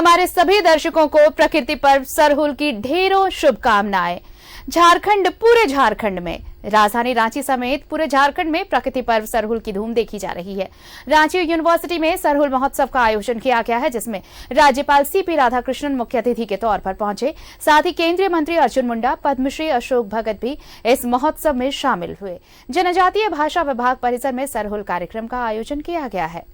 हमारे सभी दर्शकों को प्रकृति पर्व सरहुल की ढेरों शुभकामनाएं। पूरे झारखंड में, राजधानी रांची समेत पूरे झारखंड में प्रकृति पर्व सरहुल की धूम देखी जा रही है। रांची यूनिवर्सिटी में सरहुल महोत्सव का आयोजन किया गया है, जिसमें राज्यपाल सीपी राधाकृष्णन मुख्य अतिथि के तौर पर पहुंचे। साथ ही केंद्रीय मंत्री अर्जुन मुंडा, पद्मश्री अशोक भगत भी इस महोत्सव में शामिल हुए। जनजातीय भाषा विभाग परिसर में सरहुल कार्यक्रम का आयोजन किया गया है।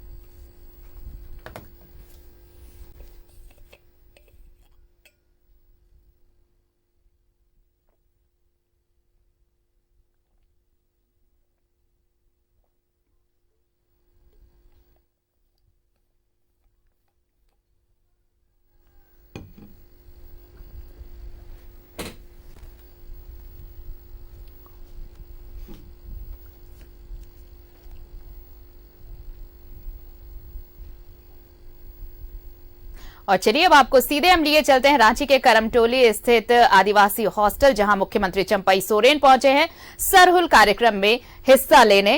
और चलिए अब आपको सीधे हम लिए चलते हैं रांची के करमटोली स्थित आदिवासी हॉस्टल, जहां मुख्यमंत्री चंपई सोरेन पहुंचे हैं सरहुल कार्यक्रम में हिस्सा लेने।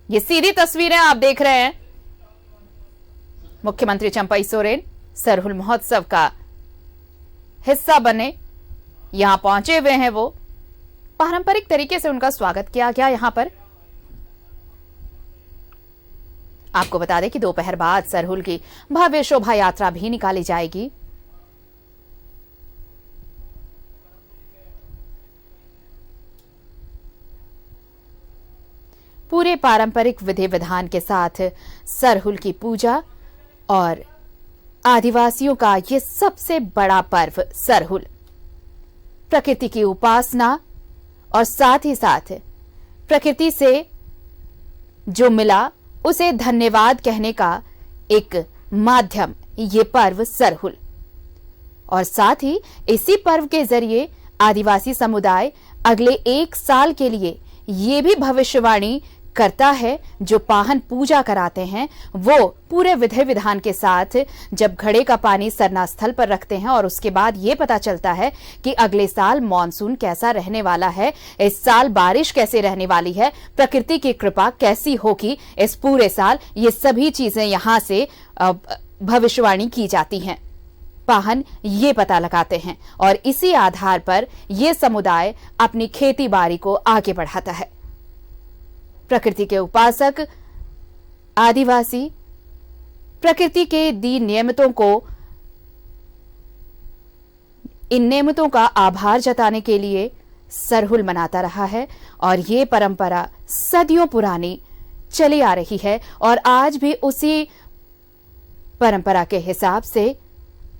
ये सीधी तस्वीरें आप देख रहे हैं। मुख्यमंत्री चंपई सोरेन सरहुल महोत्सव का हिस्सा बने यहां पहुंचे हुए हैं। वो पारंपरिक तरीके से उनका स्वागत किया गया। यहां पर आपको बता दें कि दोपहर बाद सरहुल की भव्य शोभा यात्रा भी निकाली जाएगी। पूरे पारंपरिक विधि विधान के साथ सरहुल की पूजा और आदिवासियों का ये सबसे बड़ा पर्व सरहुल, प्रकृति की उपासना और साथ ही साथ प्रकृति से जो मिला उसे धन्यवाद कहने का एक माध्यम ये पर्व सरहुल। और साथ ही इसी पर्व के जरिए आदिवासी समुदाय अगले 1 साल के लिए ये भी भविष्यवाणी करता है। जो पाहन पूजा कराते हैं वो पूरे विधि विधान के साथ जब घड़े का पानी सरना स्थल पर रखते हैं और उसके बाद ये पता चलता है कि अगले साल मॉनसून कैसा रहने वाला है, इस साल बारिश कैसे रहने वाली है, प्रकृति की कृपा कैसी होगी इस पूरे साल, ये सभी चीजें यहां से भविष्यवाणी की जाती हैं। पाहन ये पता लगाते हैं और इसी आधार पर यह समुदाय अपनी खेती बाड़ी को आगे बढ़ाता है। प्रकृति के उपासक आदिवासी प्रकृति के दी नियमतों को, इन नियमतों का आभार जताने के लिए सरहुल मनाता रहा है और ये परंपरा सदियों पुरानी चली आ रही है। और आज भी उसी परंपरा के हिसाब से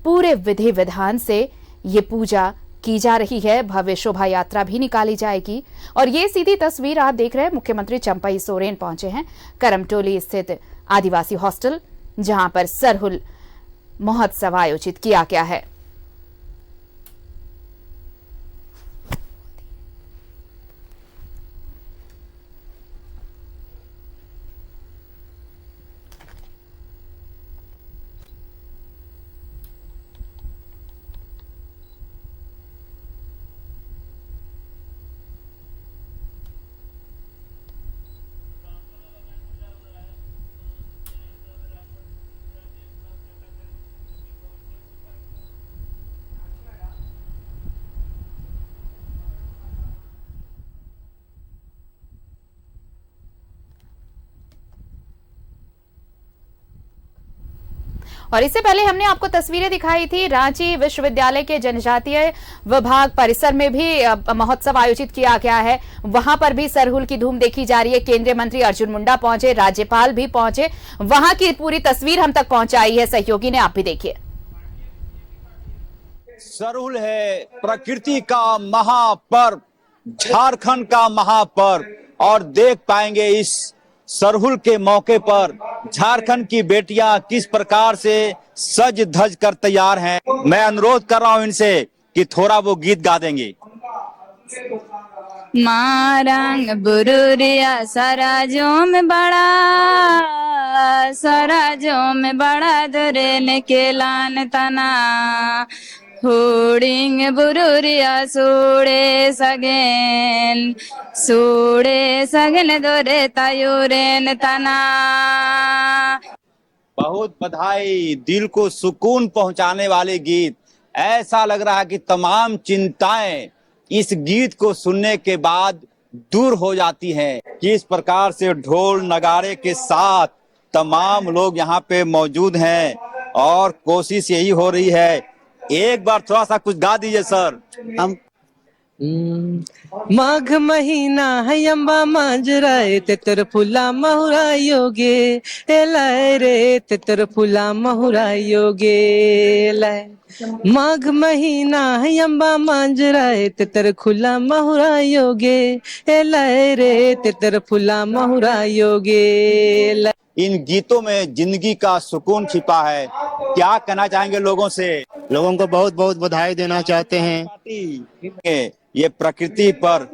पूरे विधि विधान से ये पूजा की जा रही है। भव्य शोभा यात्रा भी निकाली जाएगी। और ये सीधी तस्वीर आप देख रहे हैं, मुख्यमंत्री चंपई सोरेन पहुंचे हैं करमटोली स्थित आदिवासी हॉस्टल, जहां पर सरहुल महोत्सव आयोजित किया गया है। और इससे पहले हमने आपको तस्वीरें दिखाई थी रांची विश्वविद्यालय के जनजातीय विभाग परिसर में भी महोत्सव आयोजित किया गया है। वहां पर भी सरहुल की धूम देखी जा रही है। केंद्रीय मंत्री अर्जुन मुंडा पहुंचे, राज्यपाल भी पहुंचे। वहां की पूरी तस्वीर हम तक पहुंचाई है सहयोगी ने, आप भी देखिए। सरहुल है प्रकृति का महापर्व, झारखंड का महापर्व। और देख पाएंगे इस सरहुल के मौके पर झारखंड की बेटियां किस प्रकार से सज धज कर तैयार हैं। मैं अनुरोध कर रहा हूं इनसे कि थोड़ा वो गीत गा देंगे। मारंग बुरुरिया सराजों में बड़ा दुरेन के लान तना होड़िंग बुरुरिया सोड़े सगेन दोरे तायुरेन तना। बहुत बधाई, दिल को सुकून पहुंचाने वाले गीत। ऐसा लग रहा है कि तमाम चिंताएं इस गीत को सुनने के बाद दूर हो जाती हैं। किस प्रकार से ढोल नगाड़े के साथ तमाम लोग यहाँ पे मौजूद हैं और कोशिश यही हो रही है। एक बार थोड़ा सा कुछ गा दीजिए सर। हम माघ महीना है अम्बा मांजराए तेतर फुला महुरा योगे एलाय रे तेतर फुला महुरा योगे एलाय। माघ महीना है अम्बा मांजराए तेतर खुला महुरा योगे एलाय रे तेतर फुला महुरा योगे एलाय। इन गीतों में जिंदगी का सुकून छिपा है। क्या कहना चाहेंगे लोगों से? लोगों को बहुत बहुत बधाई देना चाहते हैं। ये प्रकृति पर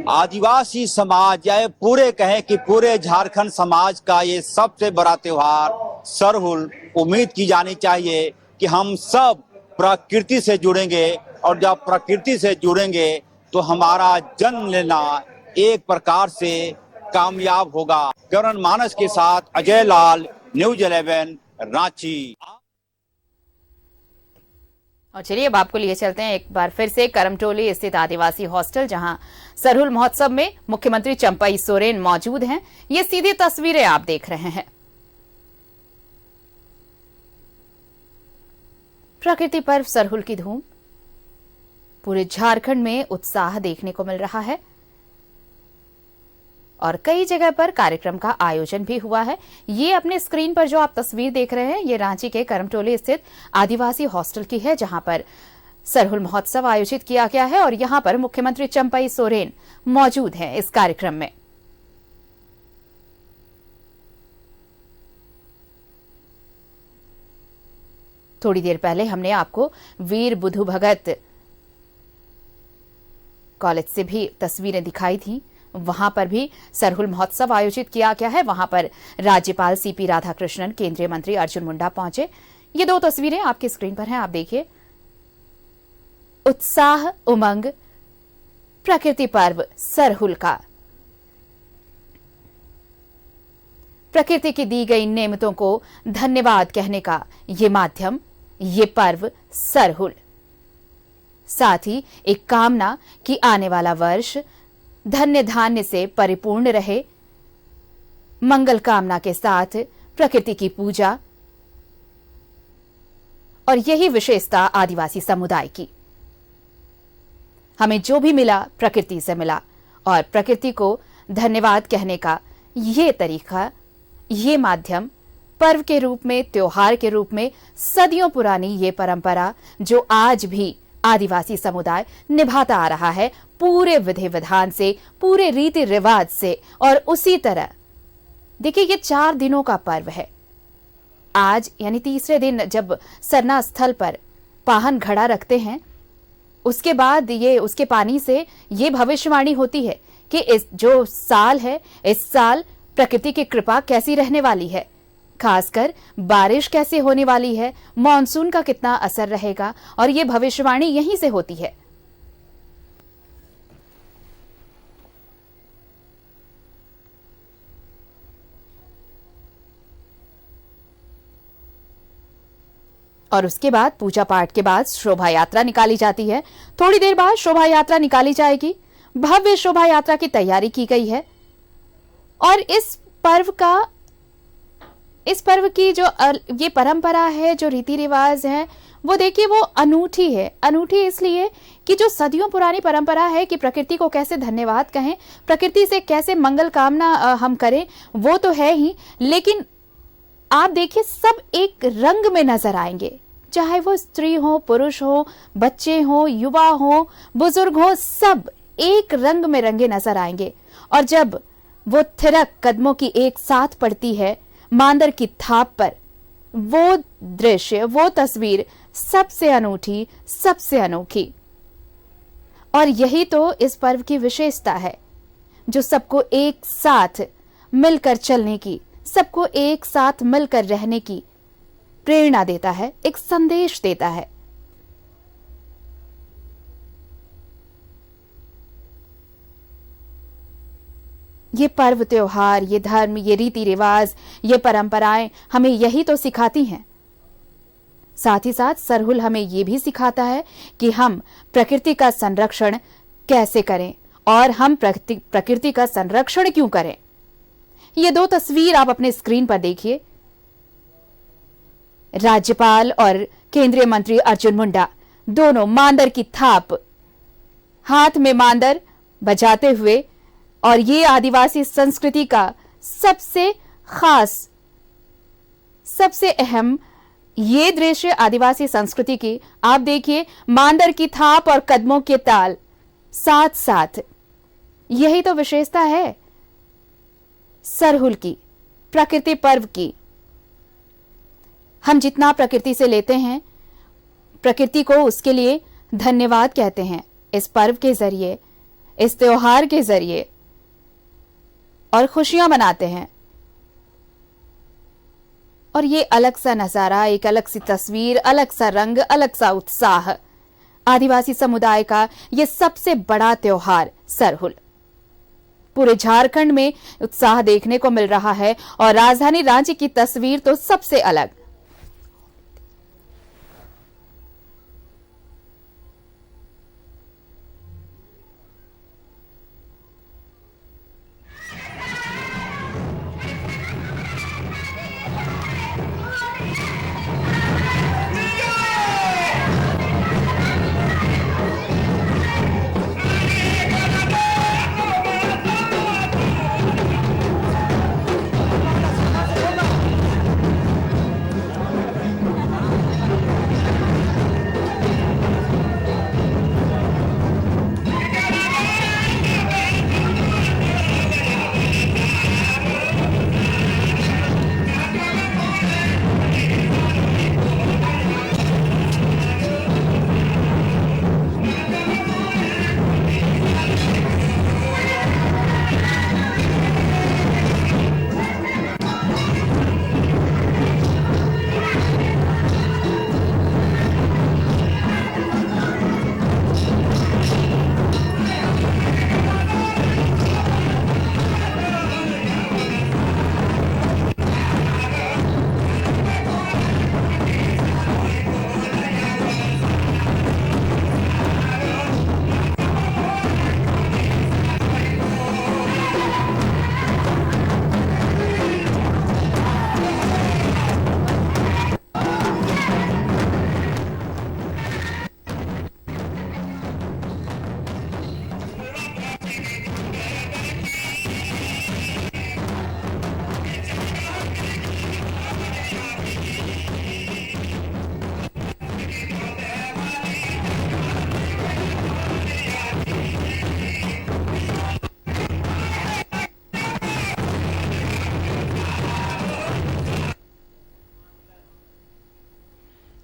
आदिवासी समाज या पूरे कहें कि पूरे झारखंड समाज का ये सबसे बड़ा त्योहार सरहुल। उम्मीद की जानी चाहिए कि हम सब प्रकृति से जुड़ेंगे और जब प्रकृति से जुड़ेंगे तो हमारा जन्म लेना एक प्रकार से कामयाब होगा। करण मानस के साथ अजय लाल, न्यूज 11 रांची। और चलिए अब आपको लिए चलते हैं एक बार फिर से करमटोली स्थित आदिवासी हॉस्टल, जहां सरहुल महोत्सव में मुख्यमंत्री चंपई सोरेन मौजूद हैं। ये सीधी तस्वीरें आप देख रहे हैं। प्रकृति पर्व सरहुल की धूम, पूरे झारखंड में उत्साह देखने को मिल रहा है और कई जगह पर कार्यक्रम का आयोजन भी हुआ है। ये अपने स्क्रीन पर जो आप तस्वीर देख रहे हैं, ये रांची के करमटोली स्थित आदिवासी हॉस्टल की है, जहां पर सरहुल महोत्सव आयोजित किया गया है और यहां पर मुख्यमंत्री चंपई सोरेन मौजूद हैं इस कार्यक्रम में। थोड़ी देर पहले हमने आपको वीर बुधु भगत कॉलेज से भी तस्वीरें दिखाई थी। वहां पर भी सरहुल महोत्सव आयोजित किया गया है। वहां पर राज्यपाल सीपी राधाकृष्णन, केंद्रीय मंत्री अर्जुन मुंडा पहुंचे। ये दो तस्वीरें आपकी स्क्रीन पर हैं, आप देखिए। उत्साह, उमंग, प्रकृति पर्व सरहुल का, प्रकृति की दी गई नेमतों को धन्यवाद कहने का ये माध्यम, ये पर्व सरहुल। साथ ही एक कामना कि आने वाला वर्ष धन्य धान्य से परिपूर्ण रहे। मंगल कामना के साथ प्रकृति की पूजा, और यही विशेषता आदिवासी समुदाय की। हमें जो भी मिला प्रकृति से मिला, और प्रकृति को धन्यवाद कहने का ये तरीका, ये माध्यम, पर्व के रूप में, त्योहार के रूप में सदियों पुरानी ये परंपरा जो आज भी आदिवासी समुदाय निभाता आ रहा है, पूरे विधि विधान से, पूरे रीति रिवाज से। और उसी तरह देखिए, ये 4 दिनों का पर्व है। आज यानी तीसरे दिन जब सरना स्थल पर पाहन घड़ा रखते हैं, उसके बाद ये उसके पानी से ये भविष्यवाणी होती है कि इस जो साल है, इस साल प्रकृति की कृपा कैसी रहने वाली है, खासकर बारिश कैसे होने वाली है, मॉनसून का कितना असर रहेगा, और ये भविष्यवाणी यहीं से होती है। और उसके बाद पूजा पाठ के बाद शोभा यात्रा निकाली जाती है। थोड़ी देर बाद शोभा यात्रा निकाली जाएगी। भव्य शोभा यात्रा की तैयारी की गई है और इस पर्व की जो ये परंपरा है, जो रीति रिवाज है, वो देखिए वो अनूठी है। अनूठी इसलिए कि जो सदियों पुरानी परंपरा है कि प्रकृति को कैसे धन्यवाद कहें, प्रकृति से कैसे मंगल कामना हम करें, वो तो है ही, लेकिन आप देखिए सब एक रंग में नजर आएंगे, चाहे वो स्त्री हो, पुरुष हो, बच्चे हो, युवा हो, बुजुर्ग हो, सब एक रंग में रंगे नजर आएंगे। और जब वो थिरक कदमों की एक साथ पड़ती है मांदर की थाप पर, वो दृश्य, वो तस्वीर सबसे अनूठी, सबसे अनोखी। और यही तो इस पर्व की विशेषता है जो सबको एक साथ मिलकर चलने की, सबको एक साथ मिलकर रहने की प्रेरणा देता है, एक संदेश देता है। ये पर्व त्योहार, ये धर्म, ये रीति रिवाज, ये परंपराएं हमें यही तो सिखाती हैं। साथ ही साथ सरहुल हमें ये भी सिखाता है कि हम प्रकृति का संरक्षण कैसे करें और हम प्रकृति का संरक्षण क्यों करें। ये दो तस्वीर आप अपने स्क्रीन पर देखिए। राज्यपाल और केंद्रीय मंत्री अर्जुन मुंडा दोनों मांदर की थाप, हाथ में मांदर बजाते हुए, और ये आदिवासी संस्कृति का सबसे खास, सबसे अहम ये दृश्य आदिवासी संस्कृति की। आप देखिए, मांदर की थाप और कदमों के ताल साथ साथ, यही तो विशेषता है सरहुल की, प्रकृति पर्व की। हम जितना प्रकृति से लेते हैं, प्रकृति को उसके लिए धन्यवाद कहते हैं इस पर्व के जरिए, इस त्योहार के जरिए, और खुशियां मनाते हैं। और ये अलग सा नजारा, एक अलग सी तस्वीर, अलग सा रंग, अलग सा उत्साह, आदिवासी समुदाय का ये सबसे बड़ा त्योहार सरहुल। पूरे झारखंड में उत्साह देखने को मिल रहा है, और राजधानी रांची की तस्वीर तो सबसे अलग।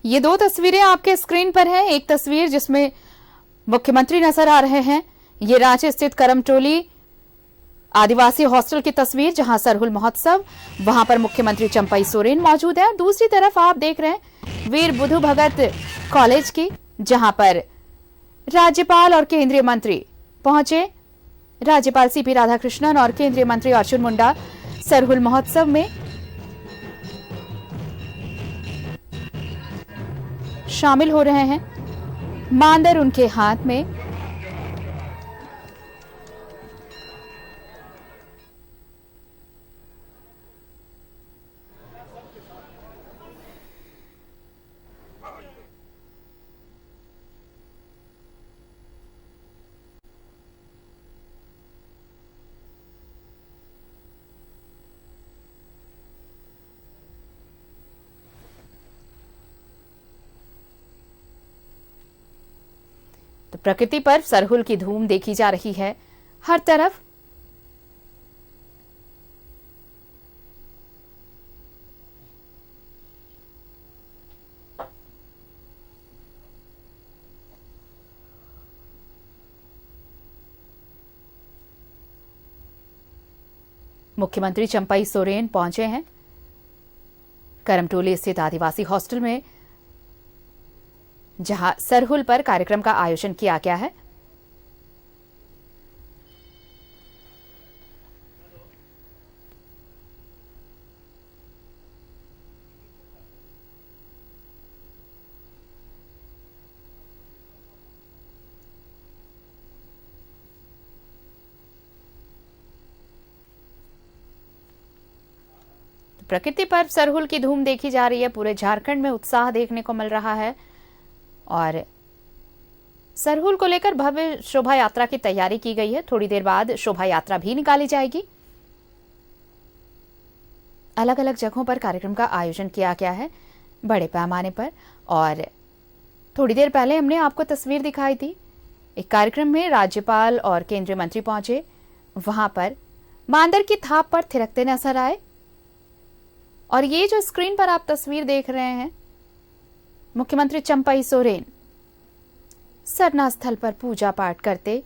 ये दो तस्वीरें आपके स्क्रीन पर हैं। एक तस्वीर जिसमें मुख्यमंत्री नजर आ रहे हैं, ये रांची स्थित करमटोली आदिवासी हॉस्टल की तस्वीर, जहां सरहुल महोत्सव, वहां पर मुख्यमंत्री चंपई सोरेन मौजूद है। दूसरी तरफ आप देख रहे हैं वीर बुधु भगत कॉलेज की, जहां पर राज्यपाल और केंद्रीय मंत्री पहुंचे। राज्यपाल सीपी राधाकृष्णन और केंद्रीय मंत्री अर्जुन मुंडा सरहुल महोत्सव में शामिल हो रहे हैं। मांदर उनके हाथ में, तो प्रकृति पर सरहुल की धूम देखी जा रही है हर तरफ। मुख्यमंत्री चंपई सोरेन पहुंचे हैं करमटोली स्थित आदिवासी हॉस्टल में, जहां सरहुल पर कार्यक्रम का आयोजन किया गया है। प्रकृति पर्व सरहुल की धूम देखी जा रही है। पूरे झारखंड में उत्साह देखने को मिल रहा है और सरहुल को लेकर भव्य शोभा यात्रा की तैयारी की गई है। थोड़ी देर बाद शोभा यात्रा भी निकाली जाएगी। अलग अलग जगहों पर कार्यक्रम का आयोजन किया गया है बड़े पैमाने पर, और थोड़ी देर पहले हमने आपको तस्वीर दिखाई थी। एक कार्यक्रम में राज्यपाल और केंद्रीय मंत्री पहुंचे, वहां पर मांदर की थाप पर थिरकते नजर आए। और ये जो स्क्रीन पर आप तस्वीर देख रहे हैं, मुख्यमंत्री चंपई सोरेन सरना स्थल पर पूजा पाठ करते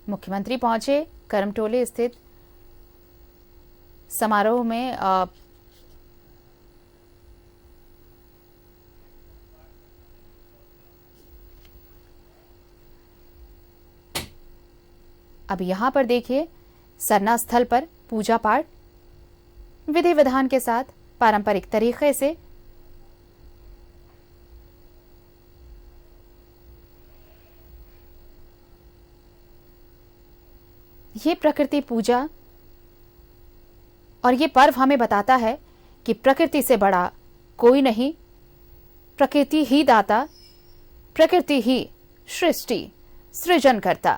मुख्यमंत्री पहुंचे करमटोली स्थित समारोह में। अब यहां पर देखिए, सरना स्थल पर पूजा पाठ विधि विधान के साथ पारंपरिक तरीके से ये प्रकृति पूजा और ये पर्व हमें बताता है कि प्रकृति से बड़ा कोई नहीं। प्रकृति ही दाता, प्रकृति ही सृष्टि सृजन करता।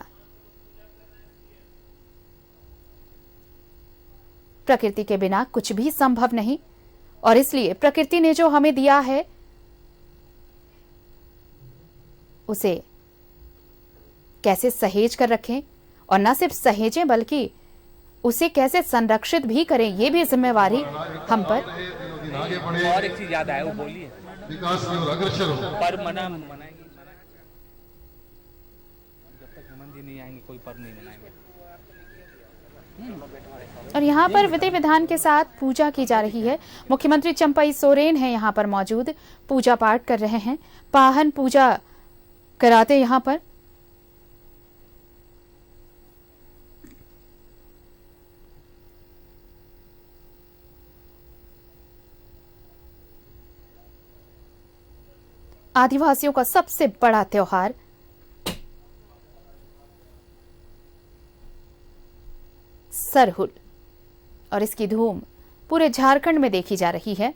प्रकृति के बिना कुछ भी संभव नहीं, और इसलिए प्रकृति ने जो हमें दिया है उसे कैसे सहेज कर रखें, और न सिर्फ सहेजें बल्कि उसे कैसे संरक्षित भी करें, ये भी जिम्मेवारी हम पर। और एक चीज याद आया, वो बोलिए विकास की ओर अग्रसर हो। पर मनाएंगे जब तक हेमंत जी नहीं आएंगे कोई पर्व नहीं मनाएंगे। और यहाँ पर विधि विधान के साथ पूजा की जा रही है। मुख्यमंत्री चंपई सोरेन हैं यहाँ पर मौजूद, पूजा पाठ कर रहे हैं, पाहन पूजा कराते यहाँ पर। आदिवासियों का सबसे बड़ा त्योहार सरहुल, और इसकी धूम पूरे झारखंड में देखी जा रही है।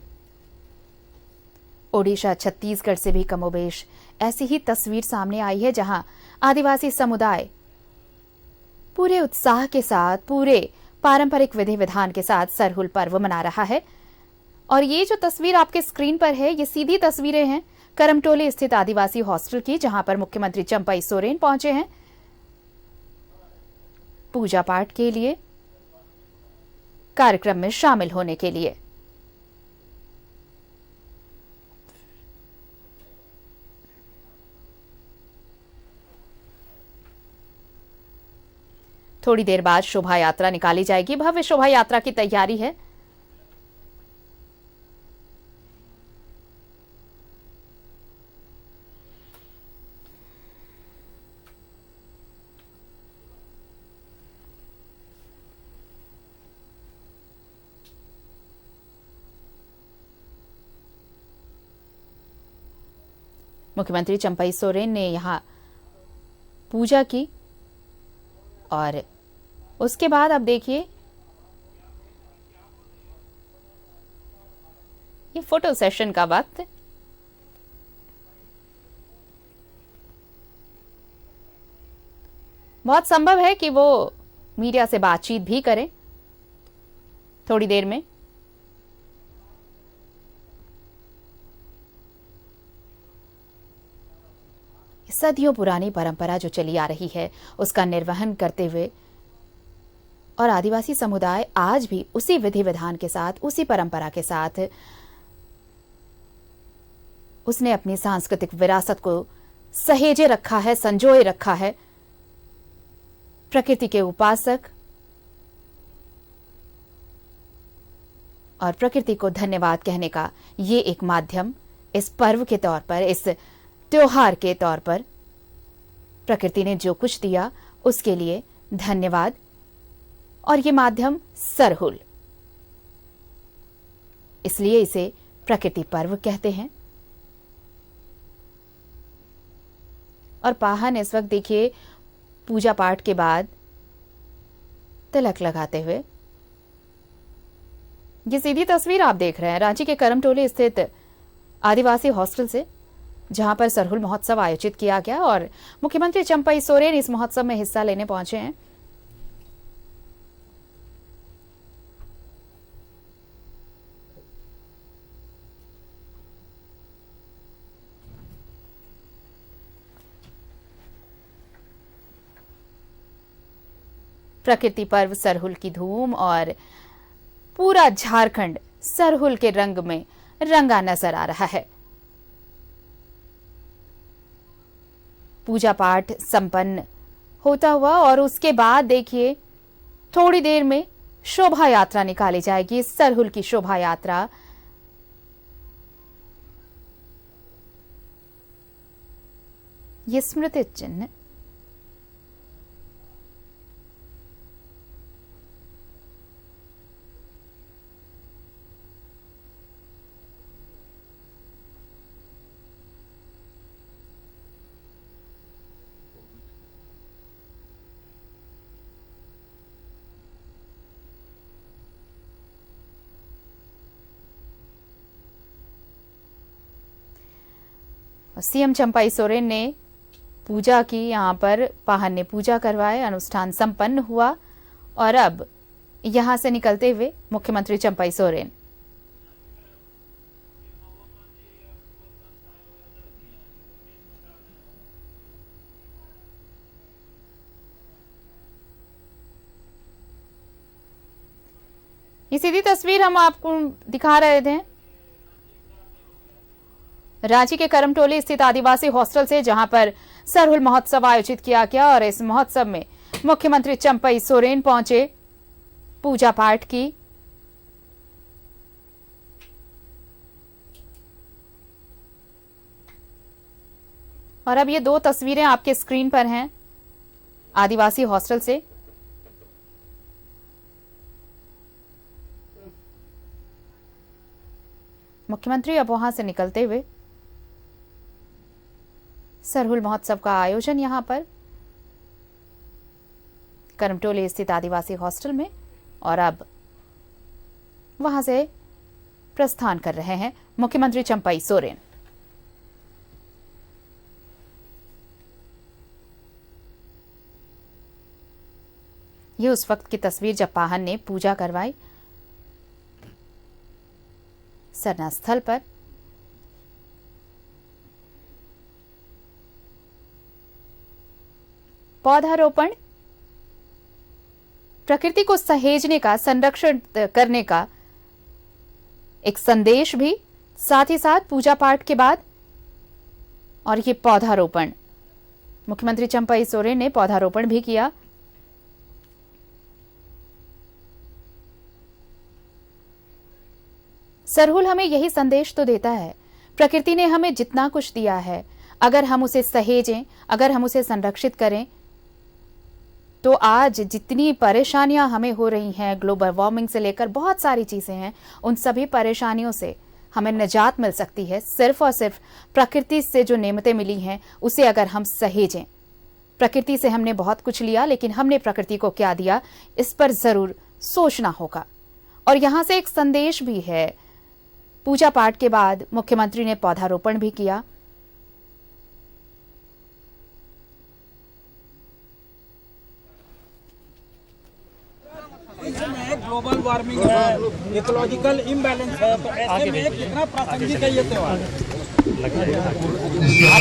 ओडिशा, छत्तीसगढ़ से भी कमोबेश ऐसी ही तस्वीर सामने आई है, जहां आदिवासी समुदाय पूरे उत्साह के साथ, पूरे पारंपरिक विधि विधान के साथ सरहुल पर्व मना रहा है। और ये जो तस्वीर आपके स्क्रीन पर है, ये सीधी तस्वीरें हैं करमटोली स्थित आदिवासी हॉस्टल की, जहां पर मुख्यमंत्री चंपई सोरेन पहुंचे हैं पूजा पाठ के लिए, कार्यक्रम में शामिल होने के लिए। थोड़ी देर बाद शोभा यात्रा निकाली जाएगी। भव्य शोभा यात्रा की तैयारी है। मुख्यमंत्री चंपई सोरेन ने यहां पूजा की, और उसके बाद अब देखिए ये फोटो सेशन का वक्त। बहुत संभव है कि वो मीडिया से बातचीत भी करें थोड़ी देर में। सदियों पुरानी परंपरा जो चली आ रही है उसका निर्वहन करते हुए और आदिवासी समुदाय आज भी उसी विधि विधान के साथ, उसी परंपरा के साथ उसने अपनी सांस्कृतिक विरासत को सहेजे रखा है, संजोए रखा है। प्रकृति के उपासक और प्रकृति को धन्यवाद कहने का ये एक माध्यम, इस पर्व के तौर पर, इस त्योहार के तौर पर प्रकृति ने जो कुछ दिया उसके लिए धन्यवाद। और ये माध्यम सरहुल, इसलिए इसे प्रकृति पर्व कहते हैं। और पाहन इस वक्त देखिए पूजा पाठ के बाद तिलक लगाते हुए, ये सीधी तस्वीर आप देख रहे हैं रांची के करमटोली स्थित आदिवासी हॉस्टल से, जहां पर सरहुल महोत्सव आयोजित किया गया और मुख्यमंत्री चंपई सोरेन इस महोत्सव में हिस्सा लेने पहुंचे हैं। प्रकृति पर्व सरहुल की धूम और पूरा झारखंड सरहुल के रंग में रंगा नजर आ रहा है। पूजा पाठ संपन्न होता हुआ और उसके बाद देखिए थोड़ी देर में शोभा यात्रा निकाली जाएगी। सरहुल की शोभा यात्रा ये स्मृति चिन्ह सीएम चंपई सोरेन ने पूजा की, यहां पर पाहन ने पूजा करवाए, अनुष्ठान संपन्न हुआ और अब यहां से निकलते हुए मुख्यमंत्री चंपई सोरेन ये सीधी तस्वीर हम आपको दिखा रहे थे रांची के करमटोली स्थित आदिवासी हॉस्टल से, जहां पर सरहुल महोत्सव आयोजित किया गया और इस महोत्सव में मुख्यमंत्री चंपई सोरेन पहुंचे, पूजा पाठ की। और अब ये दो तस्वीरें आपके स्क्रीन पर हैं आदिवासी हॉस्टल से। मुख्यमंत्री अब वहां से निकलते हुए सरहुल महोत्सव का आयोजन यहां पर करमटोली स्थित आदिवासी हॉस्टल में, और अब वहां से प्रस्थान कर रहे हैं मुख्यमंत्री चंपई सोरेन। ये उस वक्त की तस्वीर जब पाहन ने पूजा करवाई सरना स्थल पर। पौधारोपण प्रकृति को सहेजने का, संरक्षण करने का एक संदेश भी, साथ ही साथ पूजा पाठ के बाद और ये पौधारोपण, मुख्यमंत्री चंपई सोरेन ने पौधारोपण भी किया। सरहुल हमें यही संदेश तो देता है, प्रकृति ने हमें जितना कुछ दिया है अगर हम उसे सहेजें, अगर हम उसे संरक्षित करें तो आज जितनी परेशानियां हमें हो रही हैं, ग्लोबल वार्मिंग से लेकर बहुत सारी चीजें हैं, उन सभी परेशानियों से हमें निजात मिल सकती है सिर्फ और सिर्फ प्रकृति से जो नेमतें मिली हैं उसे अगर हम सहेजें। प्रकृति से हमने बहुत कुछ लिया, लेकिन हमने प्रकृति को क्या दिया इस पर जरूर सोचना होगा। और यहां से एक संदेश भी है। पूजा पाठ के बाद मुख्यमंत्री ने पौधारोपण भी किया। ग्लोबल वार्मिंग है, इकोलॉजिकल इम्बैलेंस है, तो ऐसे में कितना प्रासंगिक है ये त्योहार। आप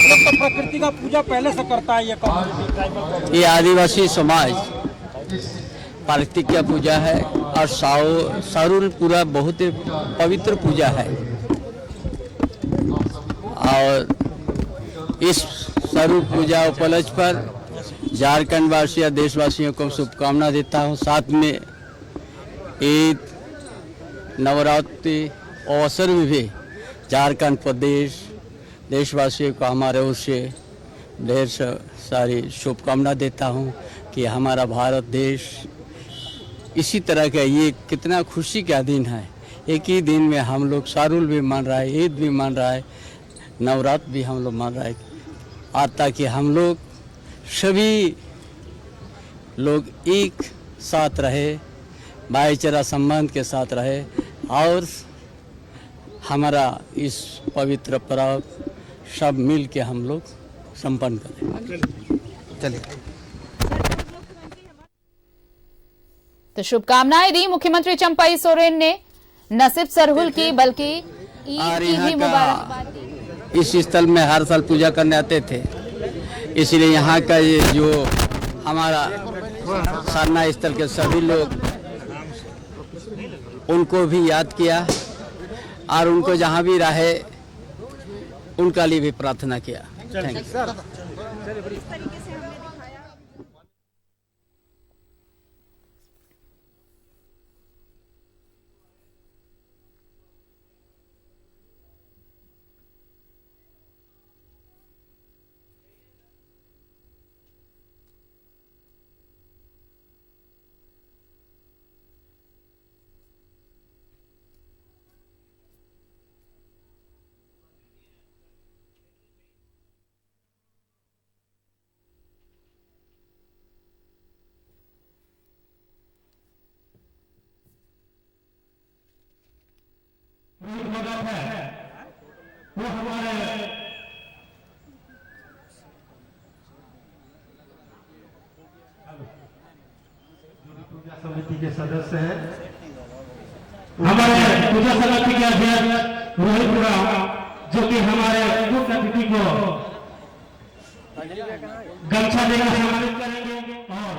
लोग तो प्रकृति का पूजा पहले से करता है ये कम्युनिटी ट्राइबल। ये आदिवासी समाज प्रकृति की पूजा है और सारुल पूरा बहुत ही पवित्र पूजा है। और इस सारुल पूजा उपलक्ष्य पर झारखंड वासी या देशवासियों को शुभकामना देता हूँ। साथ में ईद नवरात्रि अवसर में भी झारखंड प्रदेश देशवासियों को हमारे ओर से ढेर सारी शुभकामना देता हूँ कि हमारा भारत देश इसी तरह का ये कितना खुशी का दिन है। एक ही दिन में हम लोग सारुल भी मान रहा है, ईद भी मान रहा है, नवरात्र भी हम लोग मान रहा है। और ताकि हम लोग सभी लोग एक साथ रहे, भाईचारा संबंध के साथ रहे और हमारा इस पवित्र पर्व सब मिल के हम लोग संपन्न करें। चलिए। तो शुभकामनाएं दी मुख्यमंत्री चंपाई सोरेन ने। न सिर्फ सरहुल की बल्कि ईद की भी मुबारकबाद दी। इस स्थल में हर साल पूजा करने आते थे, इसलिए यहाँ का ये जो हमारा सरना स्थल के सभी लोग उनको भी याद किया और उनको जहाँ भी रहे उनका लिए भी प्रार्थना किया। Thank you. मदद है वो हमारे पूजा समिति के सदस्य हैं, हमारे पूजा समिति के अध्यक्ष रोहित, जो कि हमारे मुख्य अतिथि को गमछा देकर सम्मानित करेंगे और